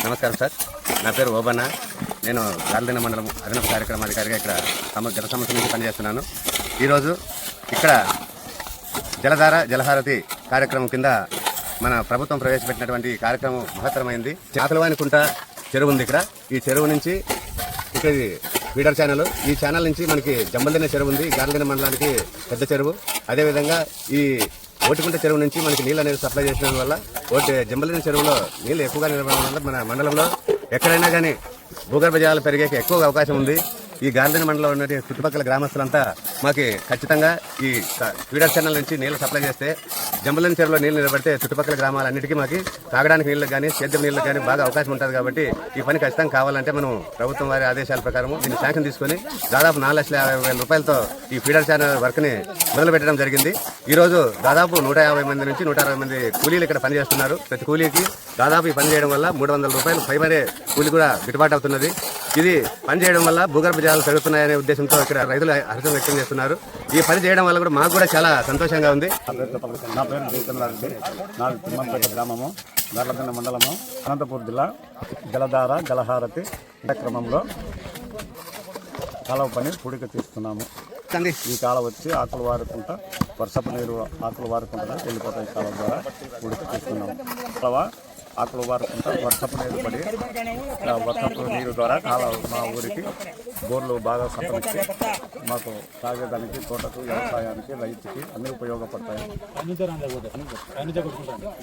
నమస్కారం సార్, నా పేరు ఓబన్న. నేను గార్లదిన్న మండలం అదనపు కార్యక్రమాధికారిగా ఇక్కడ జల సమస్య నుంచి పనిచేస్తున్నాను. ఈరోజు ఇక్కడ జలధార జలహారతి కార్యక్రమం కింద మన ప్రభుత్వం ప్రవేశపెట్టినటువంటి కార్యక్రమం మహత్తరమైంది. చాతలవానికుంట చెరువు ఉంది ఇక్కడ. ఈ చెరువు నుంచి ఇక్కడ ఫీడర్ ఛానల్, ఈ ఛానల్ నుంచి మనకి జంబల్దిన్న చెరువు ఉంది, గార్లదిన్న మండలానికి పెద్ద చెరువు. అదేవిధంగా ఈ ఓటికుంట చెరువు నుంచి మనకి నీళ్ళు అనేది సప్లై చేసిన వల్ల జంబల్దిన్న చెరువులో నీళ్ళు ఎక్కువగా నిలబడడం వల్ల మన మండలంలో ఎక్కడైనా కానీ భూగర్భ జలాలు పెరిగే ఎక్కువ అవకాశం ఉంది. ఈ గార్లదిన్న మండలంలో ఉన్న చుట్టుపక్కల గ్రామస్తులంతా మాకు ఖచ్చితంగా ఈ ఫీడర్ ఛానల్ నుంచి నీళ్ళు సప్లై చేస్తే జంబల్దిన్న చెరువులో నీళ్ళు నిలబడితే చుట్టుపక్కల గ్రామాలన్నిటికీ మాకు తాగడానికి నీళ్ళకి కానీ సేద్యం నీళ్ళకి కానీ బాగా అవకాశం ఉంటుంది. కాబట్టి ఈ పని ఖచ్చితంగా కావాలంటే మనం ప్రభుత్వం వారి ఆదేశాల ప్రకారం దీన్ని శాంక్షన్ తీసుకొని దాదాపు 4,50,000 రూపాయలతో ఈ ఫీడర్ ఛానల్ వర్క్ని మొదలు పెట్టడం జరిగింది. ఈరోజు దాదాపు 150 మంది నుంచి 160 మంది కూలీలు ఇక్కడ పనిచేస్తున్నారు. ప్రతి కూలీకి దాదాపు ఈ పని చేయడం వల్ల 300 రూపాయలు పైమరే కూలీ కూడా గిట్టుబాటు అవుతున్నది. ఇది పని చేయడం వల్ల భూగర్భ జలాలు పెరుగుతున్నాయనే ఉద్దేశంతో ఇక్కడ రైతులు హర్షం వ్యక్తం చేస్తున్నారు. ఈ పని చేయడం వల్ల కూడా మాకు కూడా చాలా సంతోషంగా ఉంది. నా పేరు జయచంద్రారెడ్డి, నాది తిమ్మంపేట గ్రామము, గార్లదిన్న మండలము, అనంతపురం జిల్లా. జలధార జలహారతి కార్యక్రమంలో కాలువ పని పూడిక తీస్తున్నాము. ఈ కాలువ వచ్చి ఆకులు వారుకుంట వర్షపు నీరు ఆకులు వారుకుంటా వెళ్ళిపోతాయి. కాలువ ద్వారా పూడిక తీస్తున్నాము. కాలువ ఆకులు వారుకుంటా వర్షపు నీరు పడి వర్షపు నీరు ద్వారా కాలువ మా ఊరికి బోర్లు బాగా సంతరించి మాకు తాగేదానికి, తోటకు, వ్యవసాయానికి, రైతుకి అన్ని ఉపయోగపడతాయి.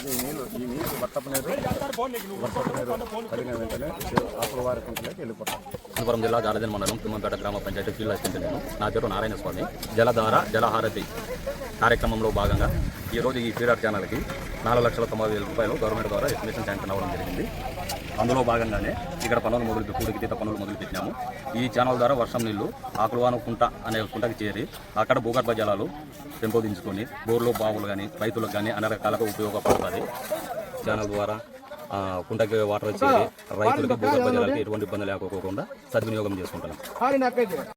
ఈ నీరు వర్షపు నీరు పడిన వెంటనే ఆకులు వారుకుంటలోకి వెళ్ళిపోతాయి. అనంతపురం జిల్లా గార్లదిన్న మండలం తిమ్మంపేట గ్రామ పంచాయతీ ఫీల్డ్ అసిస్టెంట్ నేను. నా పేరు నారాయణ స్వామి. జలధార జలహారతి కార్యక్రమంలో భాగంగా ఈరోజు ఈ ఫీడర్ ఛానల్కి 4,90,000 రూపాయలు గవర్నమెంట్ ద్వారా ఎస్టిమేషన్ శాంక్షన్ అవ్వడం జరిగింది. అందులో భాగంగానే ఇక్కడ పనులు పూడికితీత పనులు మొదలుపెట్టినాము. ఈ ఛానల్ ద్వారా వర్షం నీళ్లు ఆకులవాన కుంట అనే కుంటకి చేరి అక్కడ భూగర్భ జలాలు పెంపొందించుకొని బోర్లు, బావులు కానీ రైతులకు కానీ అన్ని రకాలుగా ఉపయోగపడుతుంది. ఛానల్ ద్వారా కుంటకి వాటర్ చేరి రైతులకి భూగర్భ జలాలకి ఎటువంటి ఇబ్బంది లేకోకుండా సద్వినియోగం చేసుకుంటున్నాం.